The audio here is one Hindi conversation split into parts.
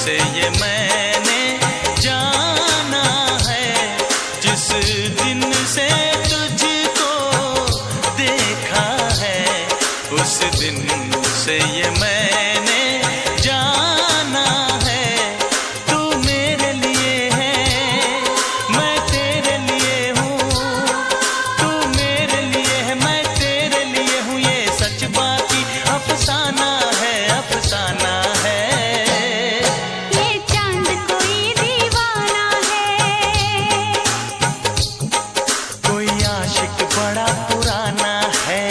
से ये मैंने जाना है, जिस दिन से तुझको देखा है, उस दिन से ये मैंने जाना है। तू मेरे लिए है, मैं तेरे लिए हूँ, तू मेरे लिए है, मैं तेरे लिए हूँ, ये सच बाकी अफसाना है, अफसाना है। ये चांद कोई दीवाना है, कोई आशिक बड़ा पुराना है।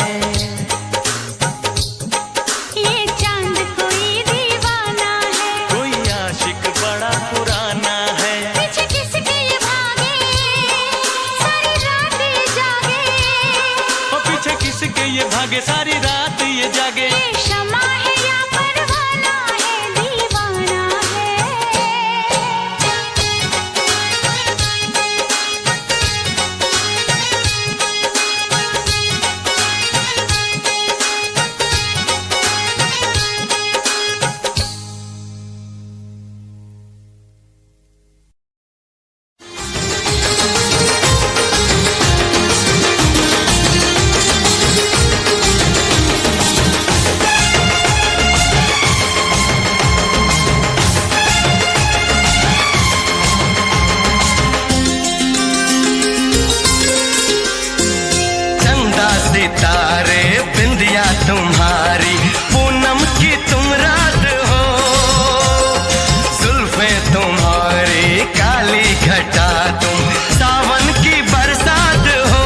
ये चांद कोई दीवाना है, कोई आशिक बड़ा पुराना है। पीछे किसके ये भागे, सारी रात ये जागे, और पीछे किसके ये भागे, सारी रात ये जागे। ये शमा है या परवाना है, दीवाना है। चंदा सितारे बिंदिया तुम्हारी, पूनम की तुम रात हो, जुल्फे तुम्हारी काली घटा तुम, सावन की बरसात हो।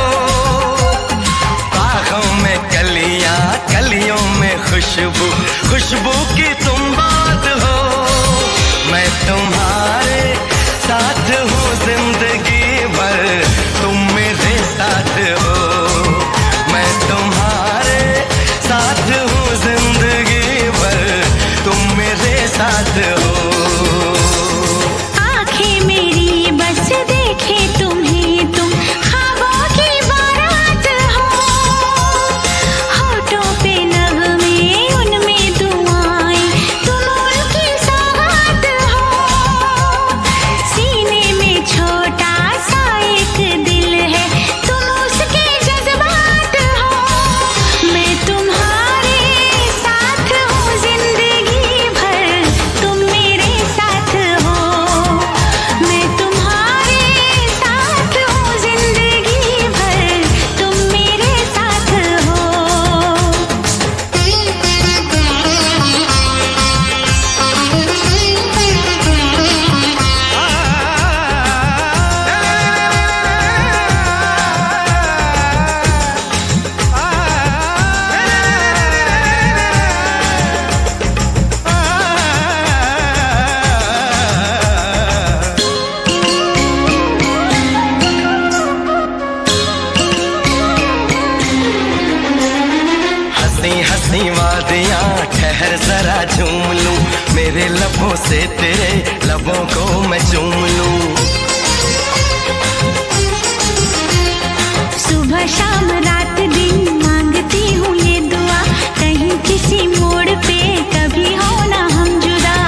बागों में कलियां, कलियों में खुशबू, खुशबू की तुम बात हो। मैं तुम्हारे साथ हूँ जिंदगी भर, तुम मेरे साथ हो। मैं तुम्हारे साथ हूँ जिंदगी भर, तुम मेरे साथ हो। आँखें मेरी बस देखे तुम्हें, तुम ख्वाबों की बारात हो, होठों पे नगमे उनमें दुआएं, तुम उनकी सौगात हो। सीने में छोटा सा एक दिल है, तुम उसके जज्बात हो। मैं तुम्हारे साथ हूँ जिंदगी भर, तुम मेरे साथ हो। मैं तुम्हारे साथ हूँ जिंदगी भर, तुम मेरे साथ हो। हंसी हंसी वादियाँ ठहर जरा झूम लूं, मेरे लबों से तेरे लबों को मैं चूम लूं। सुबह शाम रात दिन मांगती हूँ ये दुआ, कहीं किसी मोड़ पे कभी हो ना हम जुदा।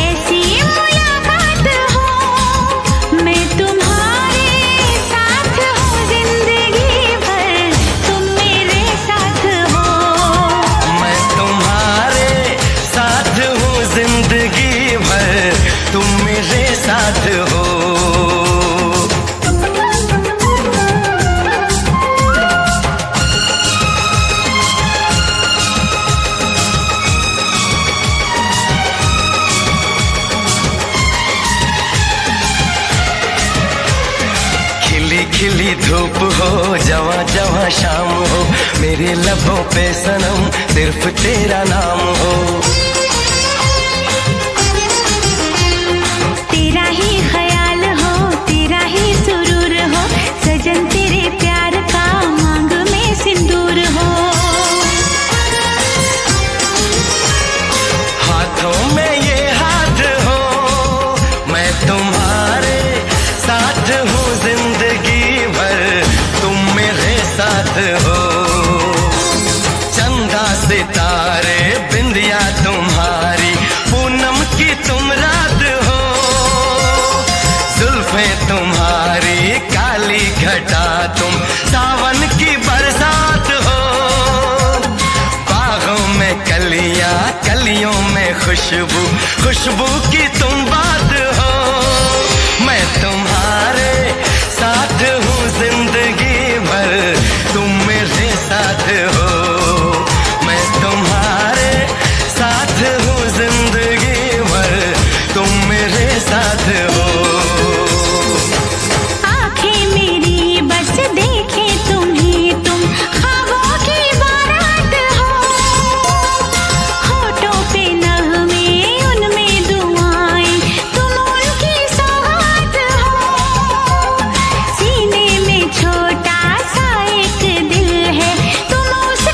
ऐसी मुलाकात हो, मैं तुम्हारे साथ हूँ जिंदगी भर, तुम मेरे साथ हो। मैं तुम्हारे साथ हूँ जिंदगी भर, तुम मेरे साथ हो। खिली खिली धूप हो, जवां जवां शाम हो, मेरे लबों पे सनम सिर्फ तेरा नाम हो। तेरा ही ख्याल हो, तेरा ही सुरूर हो, सजन तेरे प्यार का मांग में सिंदूर हो। हाथों में ये हाथ हो, मैं तुम्हारे साथ हूँ जिंदगी भर, तुम मेरे साथ हो। चंदा सितारे बिन खुशबू, खुशबू की तुम बात हो। मैं तुम्हारे साथ हूँ जिंदगी भर, तुम मेरे साथ हो। मैं तुम्हारे साथ हूँ जिंदगी भर, तुम मेरे साथ हो। आंखें मेरी बस देखे तुम्हें, तुम ख्वाबों की बारात हो। होठों पे नगमे, उनमें दुआएं, तुम उनकी सौगात हो। सीने में छोटा सा एक दिल है, तुम उस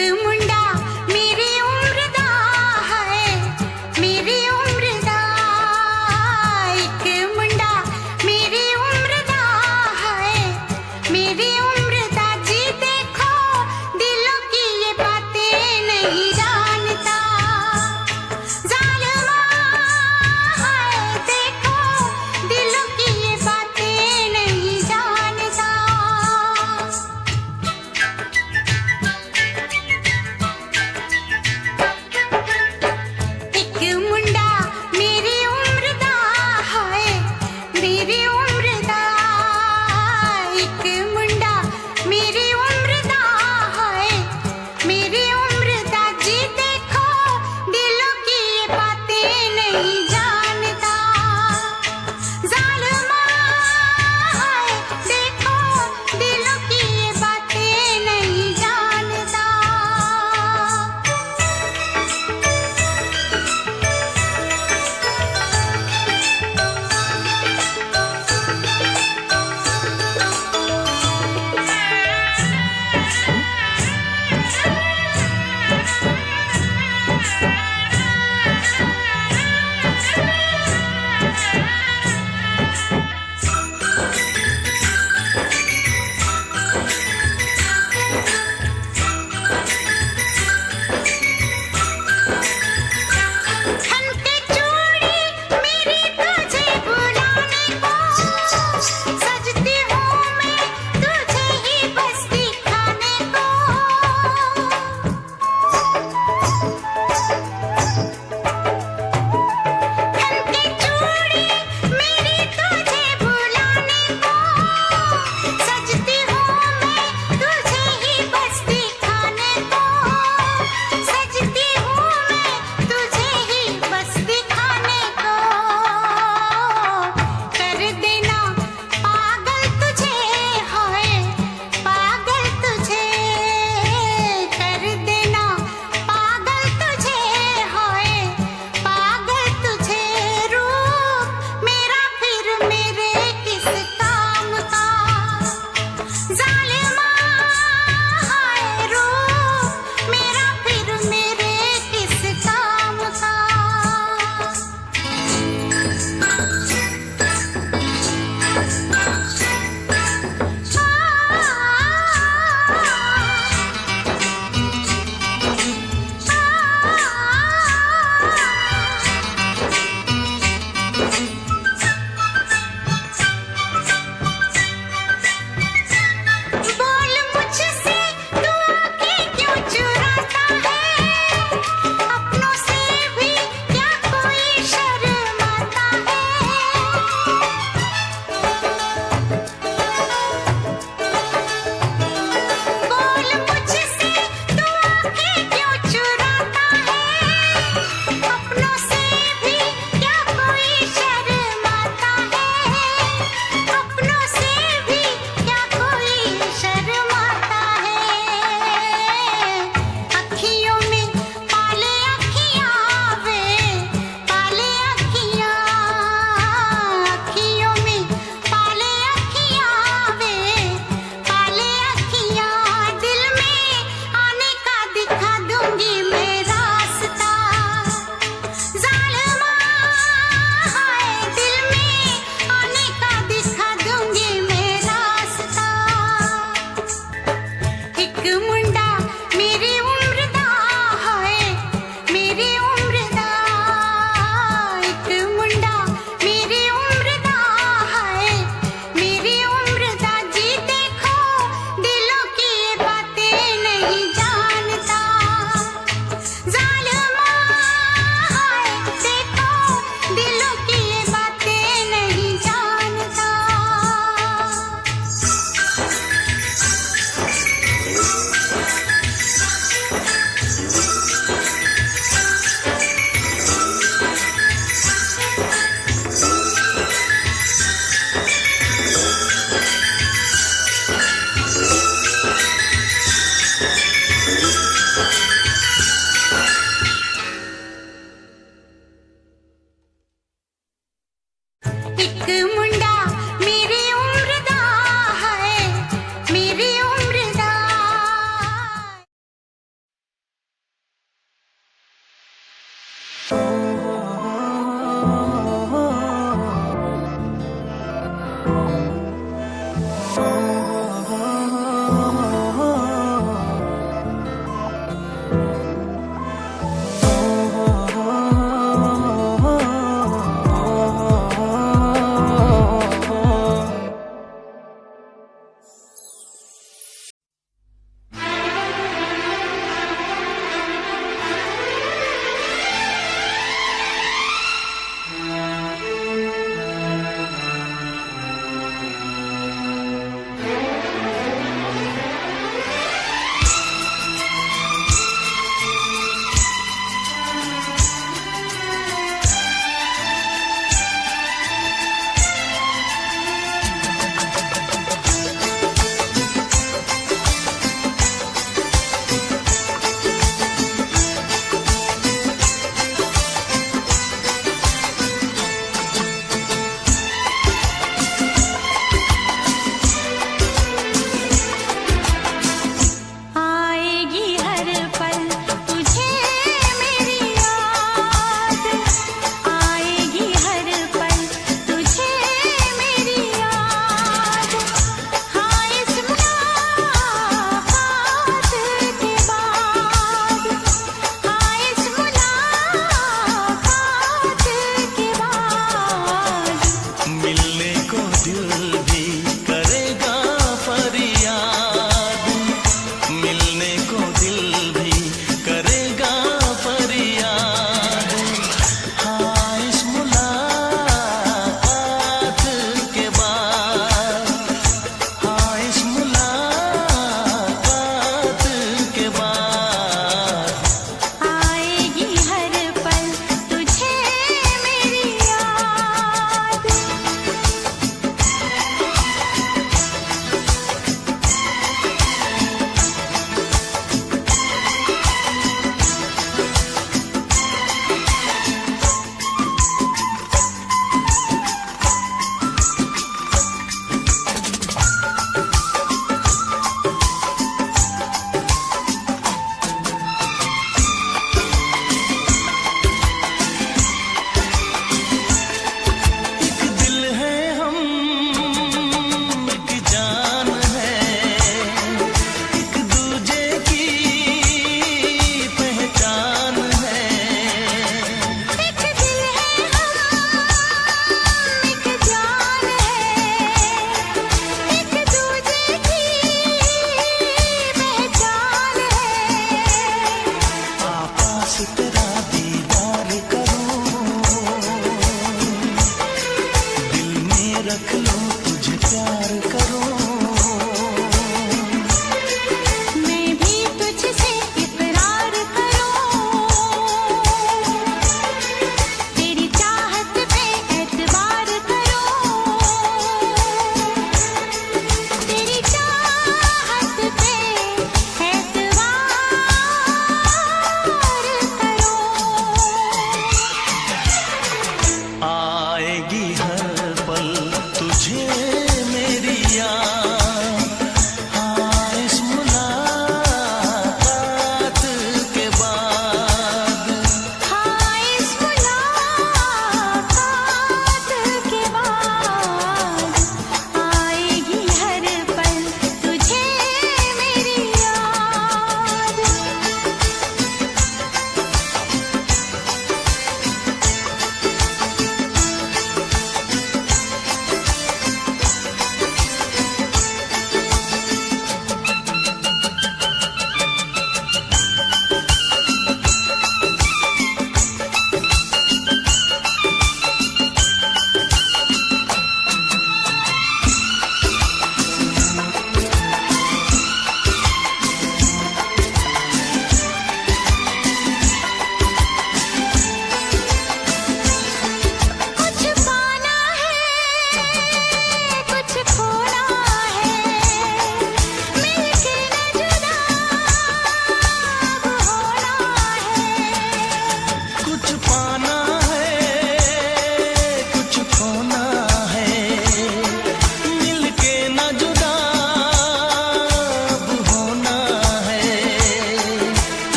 मुंडा मेरी उम्र दा है, मेरी उम्र दा। एक मुंडा मेरी उम्र दा है, मेरी उम्र दा। जी देखो दिलों की ये बातें नहीं जानता, जालिमा है देखो दिलों की ये बातें नहीं जानता।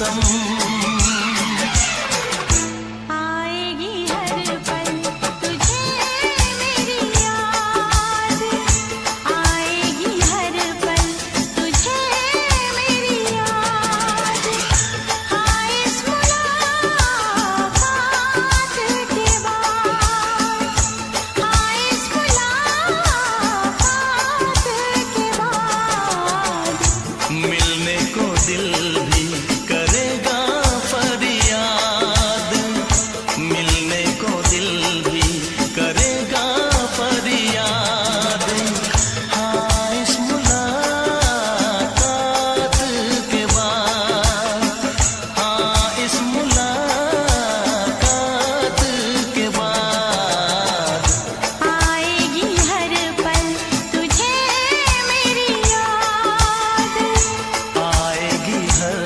कसम। आएगी हर पल तुझे मेरी याद, आएगी हर पल तुझे मेरी याद। हाँ इस मुलाकात के बाद, हाँ इस मुलाकात के बाद मिलने को दिल भी करेगा फरियाद, मिलने को दिल भी करेगा फरियाद। हाँ इस मुलाकात के बाद, हाँ इस मुलाकात के बाद आएगी हर पल तुझे मेरी याद, आएगी हर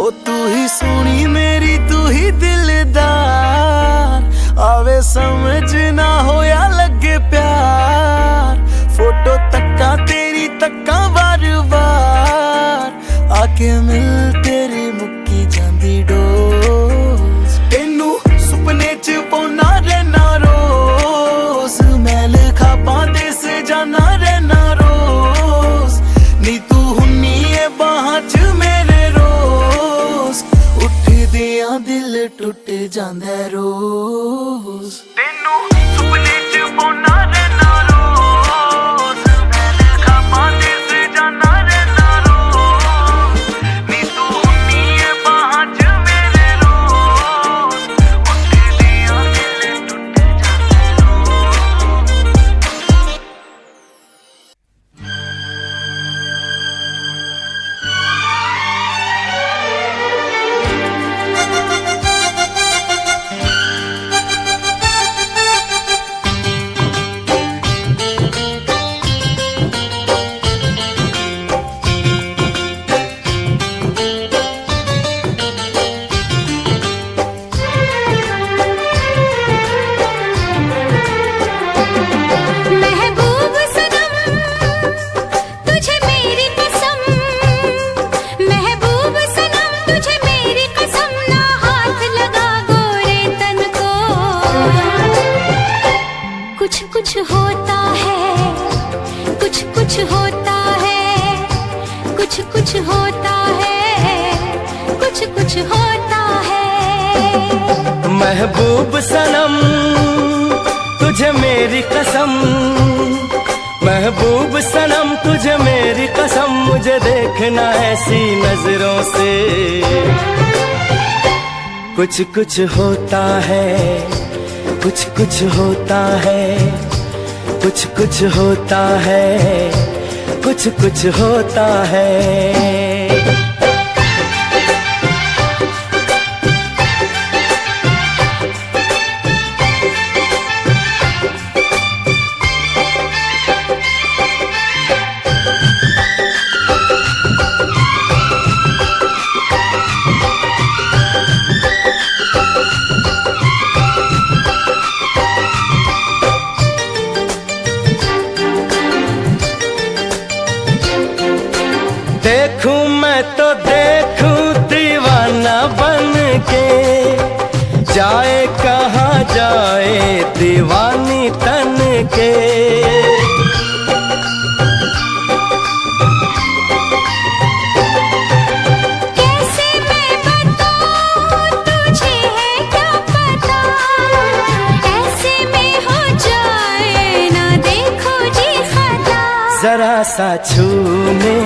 ओ तू ही सोनी मेरी तू ही दिलदार, आवे समझ ना हो या लगे प्यार। फोटो तक्का तेरी तक्का बार बार, आके मिल तेरी मुक्की जांदी डोज। तेनू सुपने च पौना रहना रोज, मैं लिखा पांदे से जाना रहना रोज। नी तू हुन्नी है बाहां च मेरे रोज, उठ दियां दिल टुट जांदा रोज। तेनू सुपने च पौना रहना रोज, मैं लिखा पांदे से जाना रहना रोज। नी तू हुन्नी है बाहां च मेरे रोज, उठ दियां दिल टुट जांदा रोज। महबूब सनम तुझे मेरी कसम, महबूब सनम तुझे मेरी कसम, ना हाथ लगा गोरे तन को। कुछ कुछ होता है, कुछ कुछ होता है, कुछ कुछ होता है, कुछ कुछ होता है। महबूब सनम तुझे मेरी कसम, महबूब सनम तुझे मेरी कसम, मुझे देखना ऐसी नजरों से। कुछ कुछ होता है, कुछ कुछ होता है, कुछ कुछ होता है, कुछ कुछ होता है। देखूं मैं तो देखूं दीवाना बन के, जाए कहाँ जाए दीवानी तन के। कैसे मैं बताऊं तुझे है क्या पता, ऐसे में हो जाए ना देखो जी खता। जरा सा छूने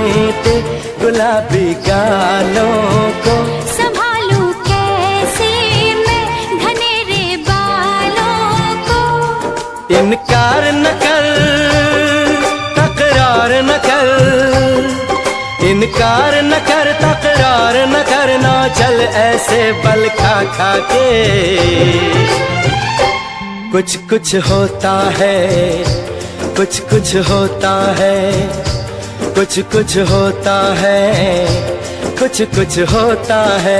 ते गुलाबी गालों को, संभालूं कैसे मैं घनेरे बालों को। इनकार न कर, तकरार न कर, इनकार न कर, तकरार न करना, चल ऐसे बल खा खा के। कुछ कुछ होता है, कुछ कुछ होता है, कुछ कुछ होता है, कुछ कुछ होता है।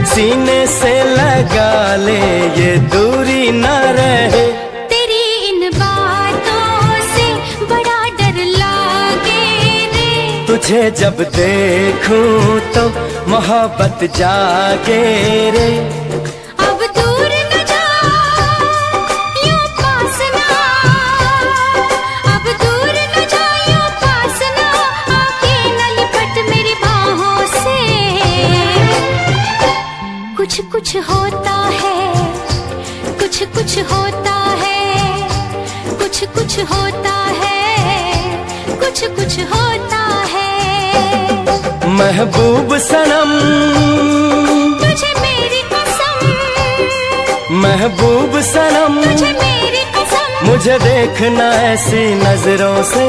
सीने से लगा ले ये दूरी न रहे। तेरी इन बातों से बड़ा डर लागे रे, तुझे जब देखूं तो मोहब्बत जागे रे। अब दूर न जा यूं पास ना, होता है, कुछ कुछ होता है, कुछ कुछ होता है। महबूब सनम तुझे मेरी कसम, महबूब सनम तुझे मेरी कसम, मुझे देखना ऐसी नजरों से।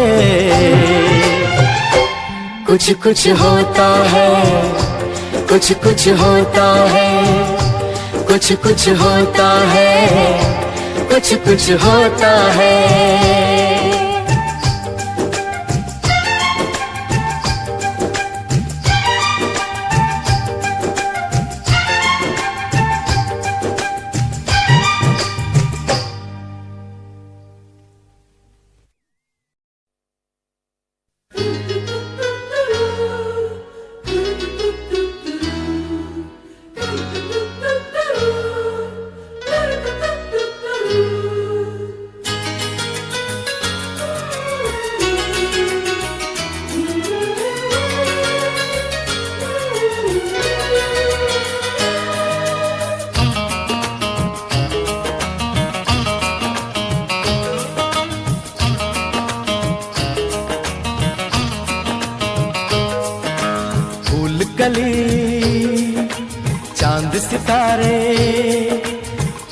कुछ कुछ होता है, कुछ कुछ होता है, कुछ कुछ होता है, कुछ कुछ होता है। कली चांद सितारे,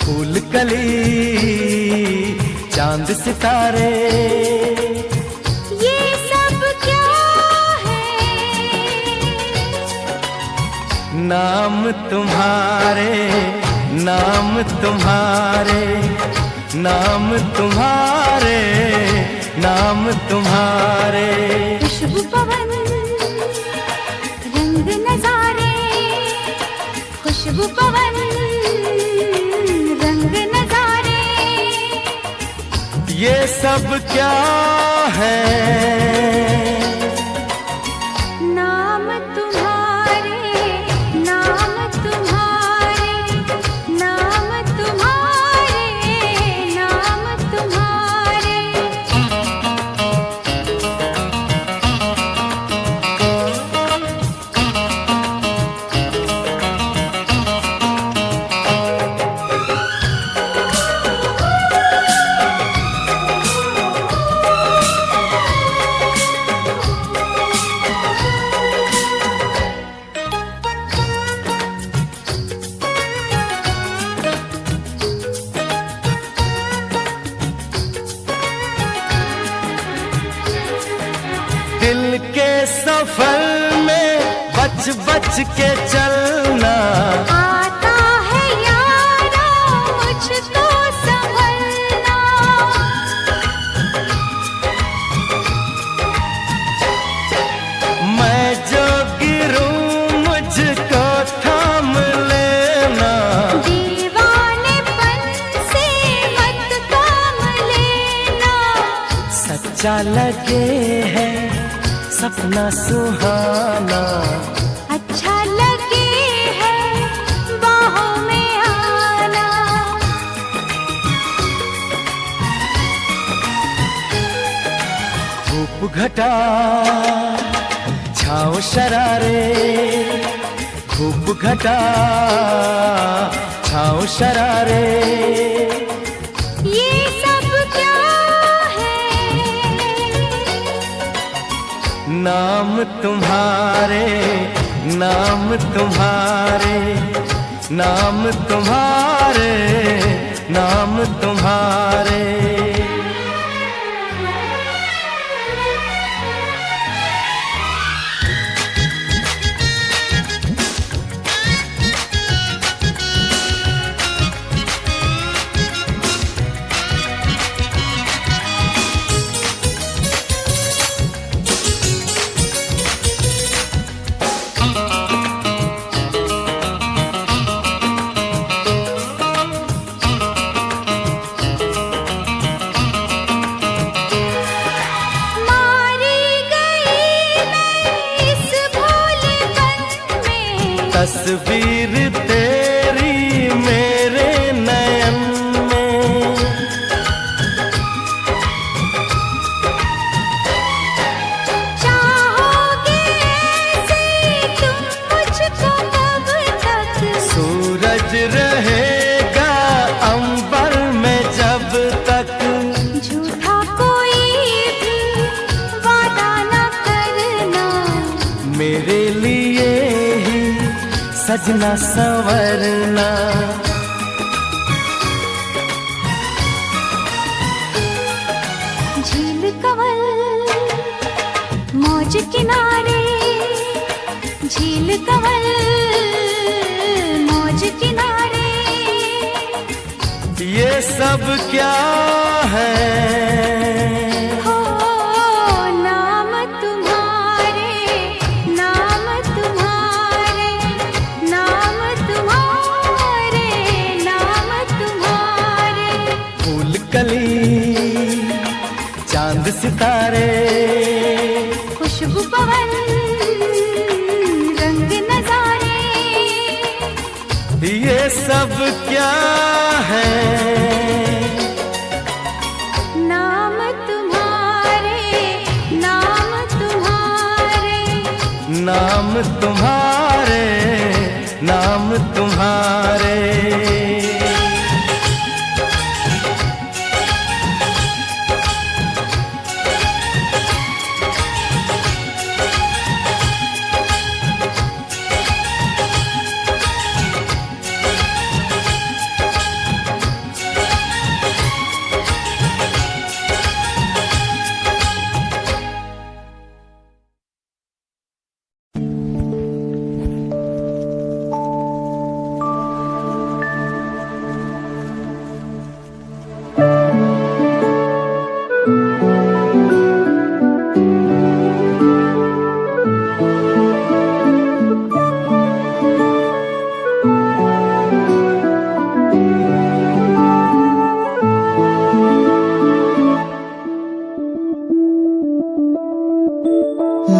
फूल कली चांद सितारे, ये सब क्या है? नाम तुम्हारे, नाम तुम्हारे, नाम तुम्हारे, नाम तुम्हारे। खुशबू पवन रंग नजारे, खुशबू पवन रंग नजारे, ये सब क्या है? नाम तुम्हारे, नाम तुम्हारे, नाम तुम्हारे, नाम तुम्हारे। दिल के सफर में बच बच के चलना, आता है यारा मुझको संभलना, मैं जो गिरूं मुझको थाम लेना, दीवानेपन से मत काम लेना, सच्चा लगे है सपना सुहाना, अच्छा लगे है बाहों में आना। धूप घटा छाँव शरारे, धूप घटा छाँव शरारे, ये सब क्या है? नाम तुम्हारे, नाम तुम्हारे, नाम तुम्हारे, नाम तुम्हारे। सजना संवरना। झील कंवल मौज किनारे, झील कंवल मौज किनारे। ये सब क्या है? हो नाम तुम्हारे, नाम तुम्हारे, नाम तुम्हारे, नाम तुम्हारे। फूल कली चांद सितारे, खुशबू पवन रंग नजारे। ये सब क्या है? नाम तुम्हारे, नाम तुम्हारे, नाम तुम्हारे, नाम तुम्हारे।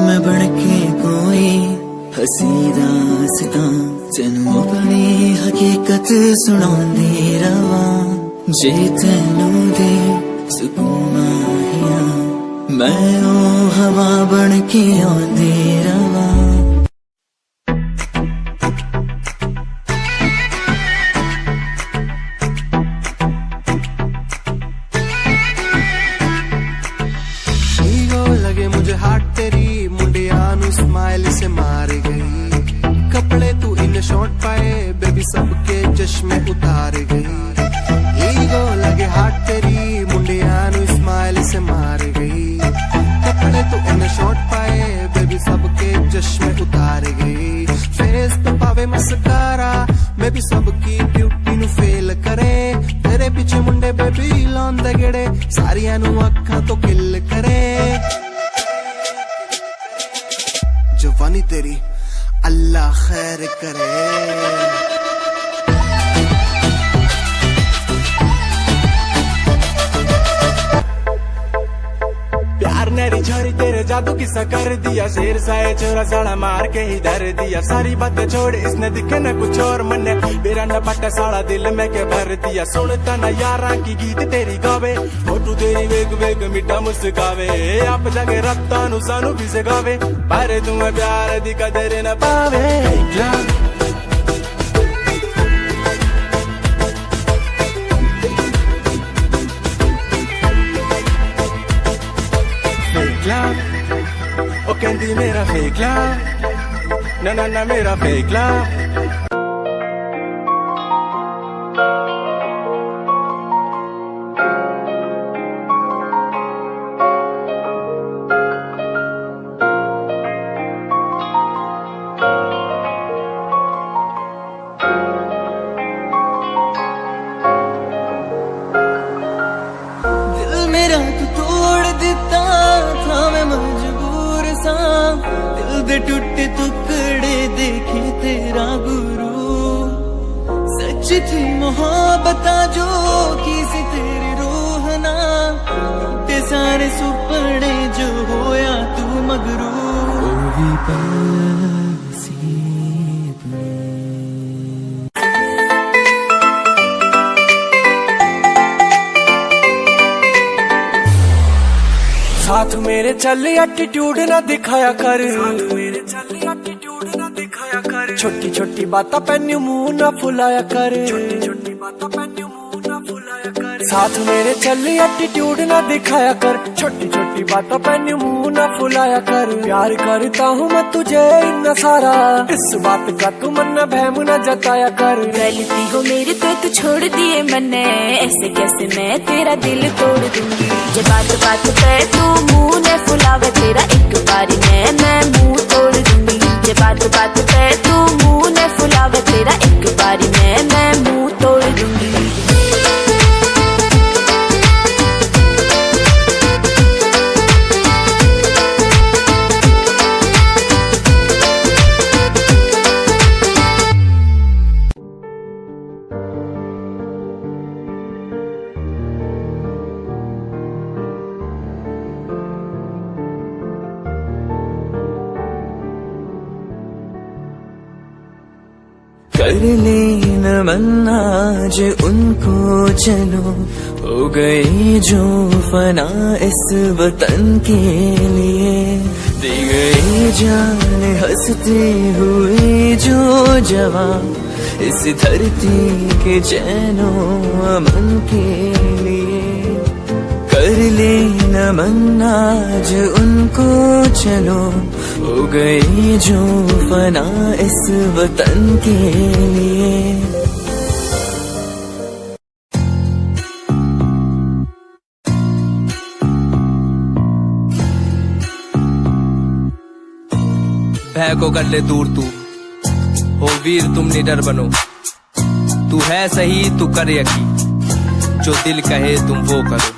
मैं बनके कोई हसी दासता तेनू अपनी हकीकत सुनांदी रवा। जे तेनू दे सुकून आहिया मैं ओ हवा बनके आंदी रवा। लगे मुझे हार्ट तेरी मुंडिया नु स्माइल से मार गई। कपड़े तू इन शॉर्ट पाए बेबी सबके चश्मे उतार गई। ईगो लगे हार्ट तेरी मुंडिया नु स्माइल से मार गई। कपड़े तू इन शॉर्ट पाए बेबी सबके चश्मे उतार गई। फेस पे पावे मस्कारा मैं भी सबकी ब्यूटी नु फेल करे। तेरे पीछे मुंडे बेबी लौंदे गेड़े सारियां नु अखां तो किल करे। जवानी तेरी अल्लाह खैर करे। प्यार नरी छोरी तेरे जादू किस्सा कर दिया। शेर साए चोरा साड़ा मार के ही धर दिया। सारी बातें छोड़ इसने दिखे न कुछ और मन मेरा न पट्टा साड़ा दिल में के भर दिया। सुनता न यारा की गीत तेरी गावे फोटू तेरी वेग वेग मिठा मुस्कावे। आप जाके रखता नु सानू भी सगावे पर तुम्हें प्यार दी कदर न पावे। ओ कहंदी मेरा फेक लव ना ना ना मेरा फेक लव। दिल मेरा तू तोड़ दिता था मैं मजबूर सा। दिल दे टूटे टुकड़े देखे तेरा गुरु। सच थी मोहब्बत जो की सी तेरी रूह ना। टूटे सारे सुपने जो होया तू मगरू। ओ भी पसी साथ मेरे चल एटीट्यूड ना दिखाया कर। मेरे चल एटीट्यूड ना दिखाया कर। छोटी छोटी बातों पे न्यू मुंह ना फुलाया कर। छोटी छोटी बातों पे न्यू मुंह ना फुलाया कर। साथ मेरे चल एटीट्यूड ना दिखाया कर, छोटी छोटी बातों पे मुंह ना फुलाया कर। प्यार करता हूँ मैं तुझे इतना सारा, इस बात का तू मन बहम न जताया कर। गलती हो मेरी तो तू छोड़ दिए मैंने, ऐसे कैसे मैं तेरा दिल तोड़ दूंगी। जे बात बात पे तू मुंह ने फुलावे, तेरा एक बारी में मैं मुंह तोड़ दूंगी। जे बात बात पे तू मुंह ने फुलावे, तेरा एक बारी में मैं मुंह तोड़ दूंगी। कर लेना मन आज उनको, चलो हो गई जो फना इस वतन के लिए। दी गई जान हंसते हुए जो जवान, इस धरती के चैनो अमन के लिए। कर लेना मन आज उनको, चलो हो गई जो फना इस वतन के लिए। भय को कर ले दूर तू, हो वीर तुम निडर बनो। तू है सही तू कर यकीन, जो दिल कहे तुम वो करो।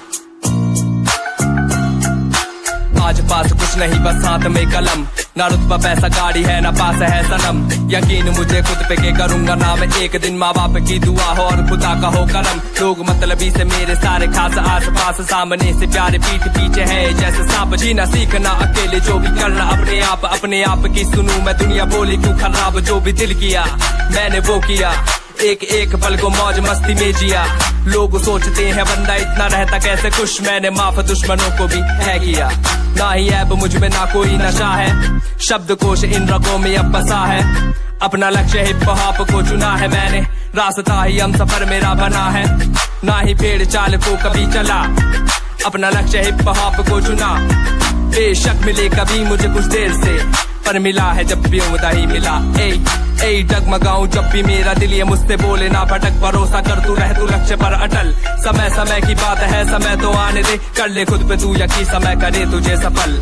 आज पास कुछ नहीं बस साथ में कलम, ना रुतबा पैसा गाड़ी है ना पास है सनम। यकीन मुझे खुद पे के करूंगा ना मैं एक दिन, माँ बाप की दुआ हो और खुदा का हो करम। लोग मतलबी से मेरे सारे खास आस पास, सामने से प्यारे पीठ पीछे है जैसे सांप। जीना सीखना अकेले जो भी करना अपने आप की सुनूं मैं दुनिया बोली क्यों खराब। जो भी दिल किया मैंने वो किया, एक एक पल को मौज मस्ती में जिया। लोग सोचते हैं बंदा इतना रहता कैसे खुश, मैंने माफ दुश्मनों को भी है किया। ना ही ऐब मुझ में ना कोई नशा है, शब्दकोश इन रगों में अब बसा है। अपना लक्ष्य हिप हॉप को चुना है मैंने, रास्ता ही हम सफर मेरा बना है। ना ही पेड़ चाल को कभी चला, अपना लक्ष्य हिप हॉप को चुना। बेशक मिले कभी मुझे कुछ देर से, पर मिला है जब भी उम्दा ही मिला। ए डगमगाऊं जब भी मेरा दिल ये मुझसे बोले ना भटक। भरोसा कर तू रह तू लक्ष्य पर अटल, समय समय की बात है समय तो आने दे। कर ले खुद पे तू यकीन, समय करे तुझे सफल।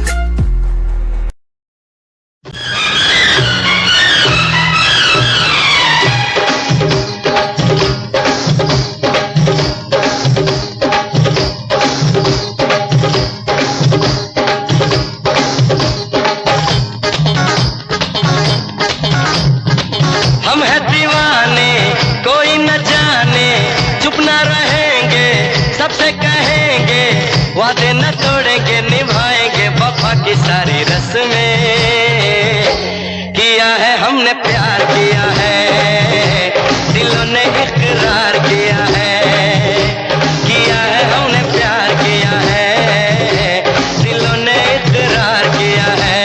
हम है दीवाने कोई न जाने, चुप न रहेंगे सबसे कहेंगे, वादे न तोड़ेंगे निभाएंगे वफा की सारी रस्में। किया है हमने प्यार किया है, दिलों ने इकरार किया है। किया है हमने प्यार किया है, दिलों ने इकरार किया है।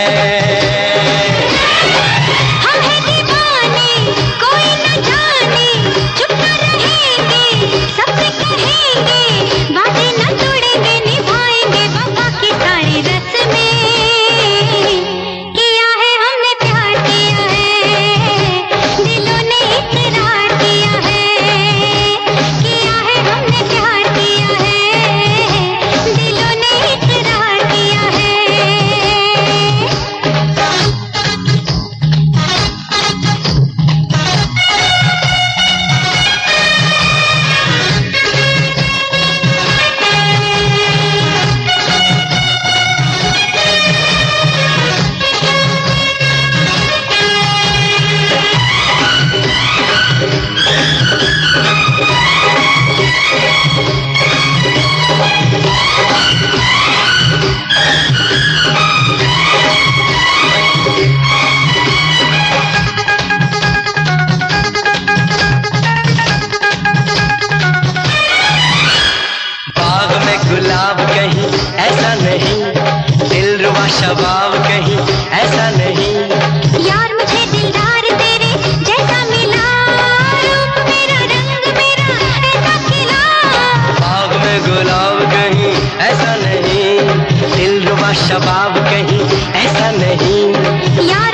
शबाब कहीं ऐसा नहीं। यार मुझे दिलदार तेरे जैसा मिला, रूप मेरा रंग मेरा ऐसा खिला। बाग गुलाब कहीं ऐसा नहीं, दिलरुबा शबाब कहीं ऐसा नहीं। यार